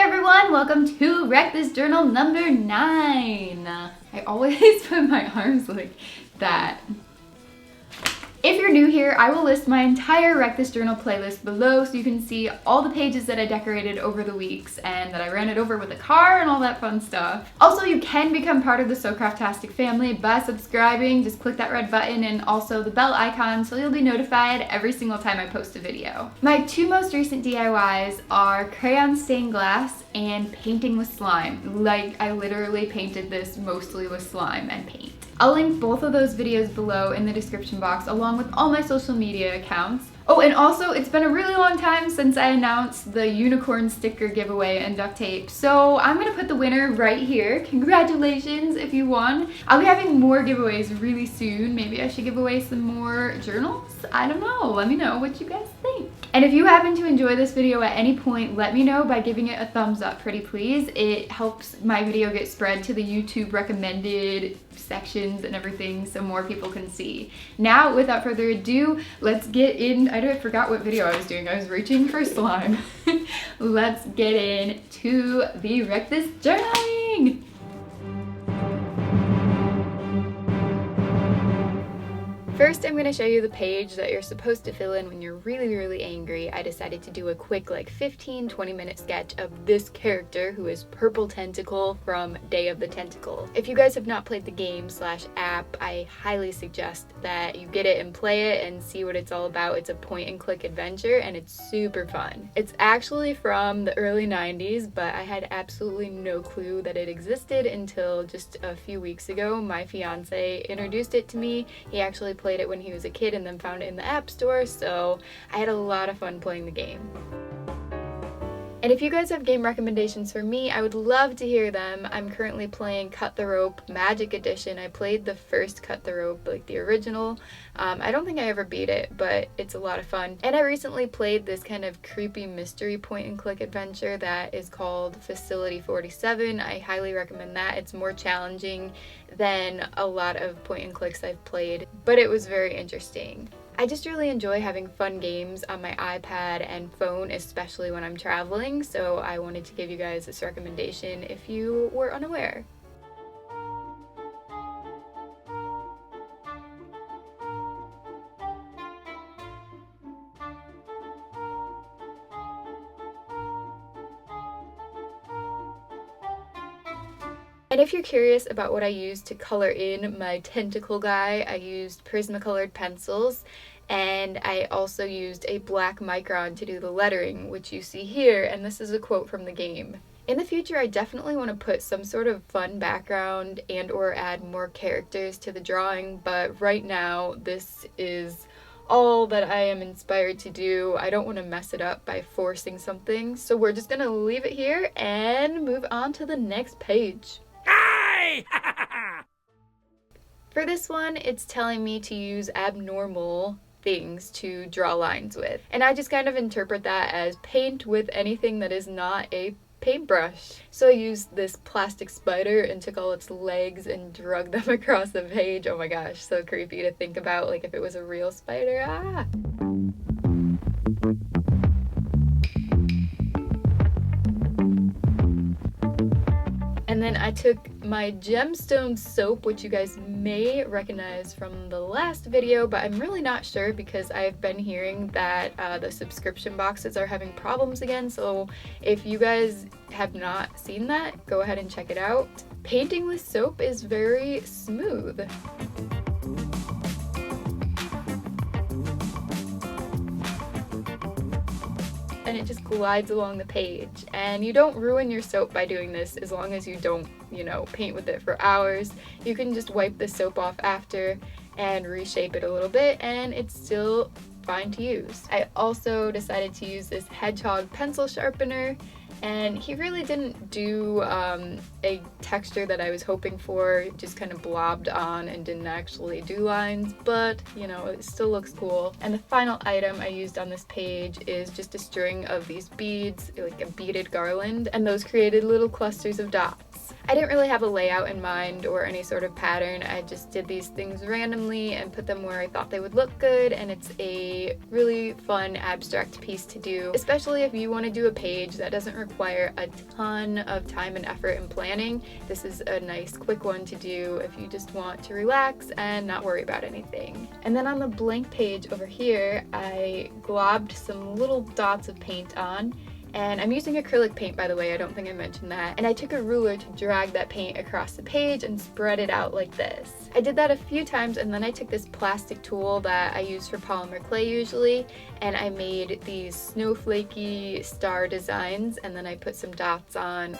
everyone, welcome to Wreck This Journal number 9. I always put my arms like that. If you're new here, I will list my entire Wreck This Journal playlist below so you can see all the pages that I decorated over the weeks and that I ran it over with a car and all that fun stuff. Also, you can become part of the SoCraftastic family by subscribing. Just click that red button and also the bell icon so you'll be notified every single time I post a video. My two most recent DIYs are crayon stained glass and painting with slime. Like, I literally painted this mostly with slime and paint. I'll link both of those videos below in the description box along with all my social media accounts. Oh, and also, it's been a really long time since I announced the unicorn sticker giveaway and duct tape, so I'm gonna put the winner right here. Congratulations if you won. I'll be having more giveaways really soon. Maybe I should give away some more journals? I don't know. Let me know what you guys think. And if you happen to enjoy this video at any point, let me know by giving it a thumbs up, pretty please. It helps my video get spread to the YouTube recommended sections and everything so more people can see. Now, without further ado, let's get in. I forgot what video I was doing. I was reaching for slime. Let's get into the Wreck This journaling. First, I'm going to show you the page that you're supposed to fill in when you're really angry. I decided to do a quick 15-20 minute sketch of this character who is Purple Tentacle from Day of the Tentacle. If you guys have not played the game / app, I highly suggest that you get it and play it and see what it's all about. It's a point and click adventure and it's super fun. It's actually from the early 90s, but I had absolutely no clue that it existed until just a few weeks ago. My fiance introduced it to me. He actually played it when he was a kid and then found it in the App Store, so I had a lot of fun playing the game. And if you guys have game recommendations for me, I would love to hear them. I'm currently playing Cut the Rope Magic Edition. I played the first Cut the Rope, like the original. I don't think I ever beat it, but it's a lot of fun. And I recently played this kind of creepy mystery point and click adventure that is called Facility 47. I highly recommend that. It's more challenging than a lot of point and clicks I've played, but it was very interesting. I just really enjoy having fun games on my iPad and phone, especially when I'm traveling, so I wanted to give you guys this recommendation if you were unaware. And if you're curious about what I used to color in my tentacle guy, I used Prismacolor pencils, and I also used a black micron to do the lettering, which you see here, and this is a quote from the game. In the future, I definitely want to put some sort of fun background and or add more characters to the drawing, but right now this is all that I am inspired to do. I don't want to mess it up by forcing something, so we're just gonna leave it here and move on to the next page. For this one, it's telling me to use abnormal things to draw lines with. And I just kind of interpret that as paint with anything that is not a paintbrush. So I used this plastic spider and took all its legs and drug them across the page. Oh my gosh, so creepy to think about, like if it was a real spider. Ah! And then I took my gemstone soap, which you guys may recognize from the last video, but I'm really not sure because I've been hearing that the subscription boxes are having problems again. So if you guys have not seen that, go ahead and check it out. Painting with soap is very smooth. And it just glides along the page, and you don't ruin your soap by doing this as long as you don't, paint with it for hours. You can just wipe the soap off after and reshape it a little bit and it's still fine to use. I also decided to use this hedgehog pencil sharpener, and he really didn't do a texture that I was hoping for. It just kind of blobbed on and didn't actually do lines, but it still looks cool. And the final item I used on this page is just a string of these beads, like a beaded garland, and those created little clusters of dots. I didn't really have a layout in mind or any sort of pattern. I just did these things randomly and put them where I thought they would look good, and it's a really fun abstract piece to do, especially if you want to do a page that doesn't require a ton of time and effort and planning. This is a nice quick one to do if you just want to relax and not worry about anything. And then on the blank page over here, I globbed some little dots of paint on. And I'm using acrylic paint, by the way, I don't think I mentioned that. And I took a ruler to drag that paint across the page and spread it out like this. I did that a few times, and then I took this plastic tool that I use for polymer clay usually, and I made these snowflakey star designs, and then I put some dots on.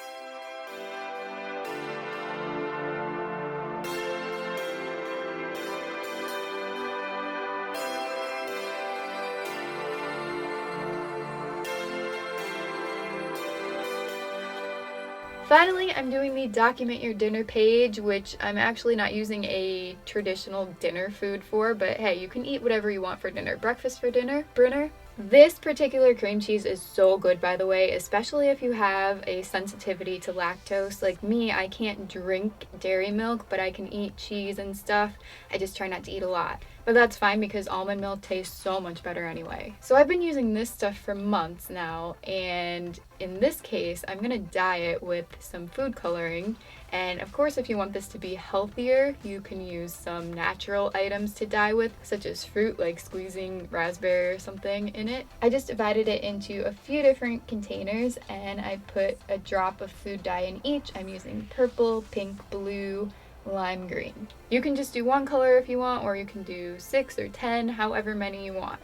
Finally, I'm doing the document your dinner page, which I'm actually not using a traditional dinner food for, but hey, you can eat whatever you want for dinner. Breakfast for dinner, Brinner. This particular cream cheese is so good, by the way, especially if you have a sensitivity to lactose. Like me, I can't drink dairy milk, but I can eat cheese and stuff. I just try not to eat a lot. But that's fine because almond milk tastes so much better anyway. So I've been using this stuff for months now, and in this case, I'm gonna dye it with some food coloring. And of course, if you want this to be healthier, you can use some natural items to dye with, such as fruit, like squeezing raspberry or something in it. I just divided it into a few different containers, and I put a drop of food dye in each. I'm using purple, pink, blue, lime green. You can just do one color if you want, or you can do 6 or 10, however many you want.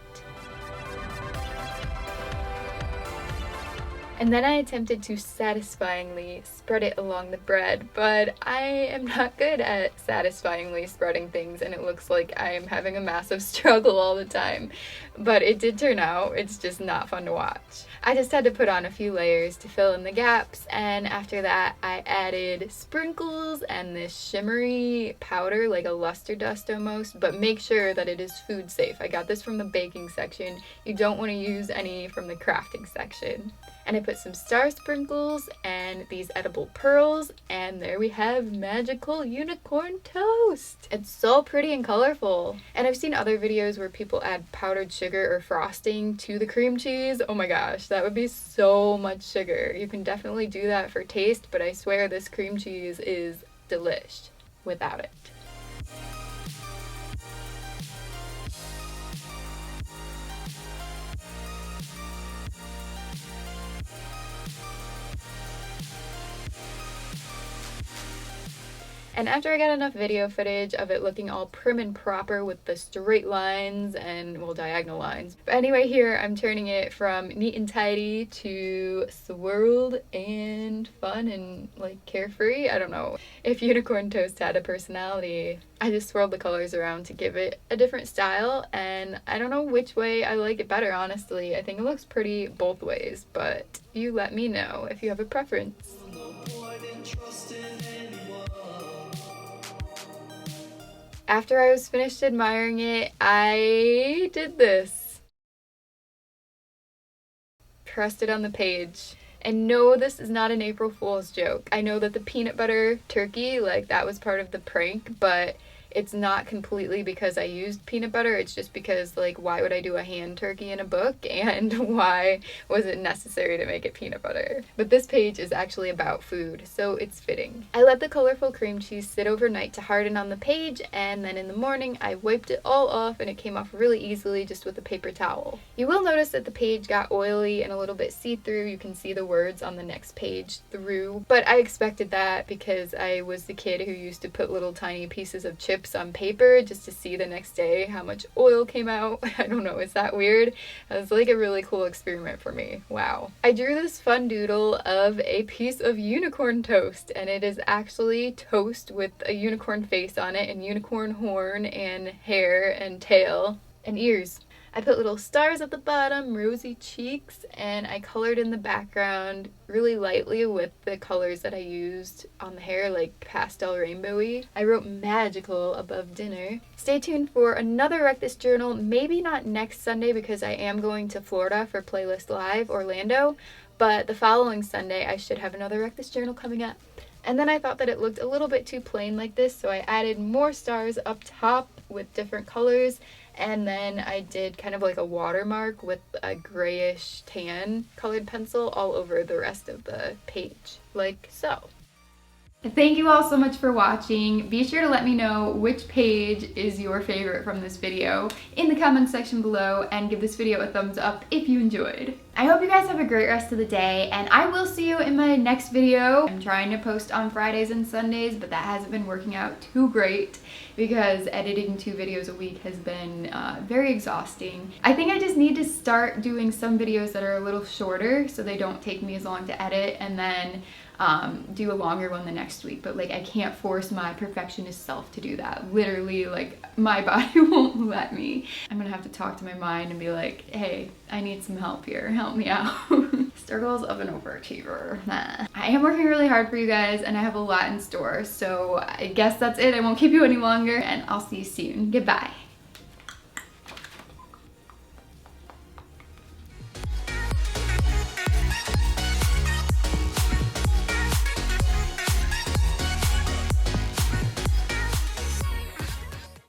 And then I attempted to satisfyingly spread it along the bread, but I am not good at satisfyingly spreading things, and it looks like I am having a massive struggle all the time. But it did turn out. It's just not fun to watch. I just had to put on a few layers to fill in the gaps, and after that I added sprinkles and this shimmery powder, like a luster dust almost, but make sure that it is food safe. I got this from the baking section. You don't want to use any from the crafting section. And I put some star sprinkles and these edible pearls, and there we have magical unicorn toast. It's so pretty and colorful. And I've seen other videos where people add powdered sugar or frosting to the cream cheese. Oh my gosh, that would be so much sugar. You can definitely do that for taste, but I swear this cream cheese is delish without it. And after I got enough video footage of it looking all prim and proper with the straight lines and, well, diagonal lines. But anyway, here I'm turning it from neat and tidy to swirled and fun and like carefree. I don't know. If unicorn toast had a personality, I just swirled the colors around to give it a different style, and I don't know which way I like it better, honestly. I think it looks pretty both ways, but you let me know if you have a preference. After I was finished admiring it, I did this. Pressed it on the page. And no, this is not an April Fool's joke. I know that the peanut butter turkey, like, that was part of the prank, but it's not completely because I used peanut butter. It's just because, like, why would I do a hand turkey in a book, and why was it necessary to make it peanut butter? But this page is actually about food, so it's fitting. I let the colorful cream cheese sit overnight to harden on the page, and then in the morning I wiped it all off, and it came off really easily just with a paper towel. You will notice that the page got oily and a little bit see-through. You can see the words on the next page through, but I expected that because I was the kid who used to put little tiny pieces of chips on paper just to see the next day how much oil came out. I don't know, is that weird? It was like a really cool experiment for me. Wow. I drew this fun doodle of a piece of unicorn toast, and it is actually toast with a unicorn face on it and unicorn horn and hair and tail and ears. I put little stars at the bottom, rosy cheeks, and I colored in the background really lightly with the colors that I used on the hair, like pastel rainbowy. I wrote magical above dinner. Stay tuned for another Wreck This Journal, maybe not next Sunday because I am going to Florida for Playlist Live Orlando, but the following Sunday I should have another Wreck This Journal coming up. And then I thought that it looked a little bit too plain like this, so I added more stars up top with different colors, and then I did kind of like a watermark with a grayish tan colored pencil all over the rest of the page, like so. Thank you all so much for watching. Be sure to let me know which page is your favorite from this video in the comments section below, and give this video a thumbs up if you enjoyed. I hope you guys have a great rest of the day, and I will see you in my next video. I'm trying to post on Fridays and Sundays, but that hasn't been working out too great because editing 2 videos a week has been very exhausting. I think I just need to start doing some videos that are a little shorter so they don't take me as long to edit, and then do a longer one the next week. But like, I can't force my perfectionist self to do that. Literally, like, my body won't let me. I'm gonna have to talk to my mind and be like, hey, I need some help here, help me out. Struggles of an overachiever. Nah. I am working really hard for you guys, and I have a lot in store, so I guess that's it. I won't keep you any longer, and I'll see you soon. Goodbye.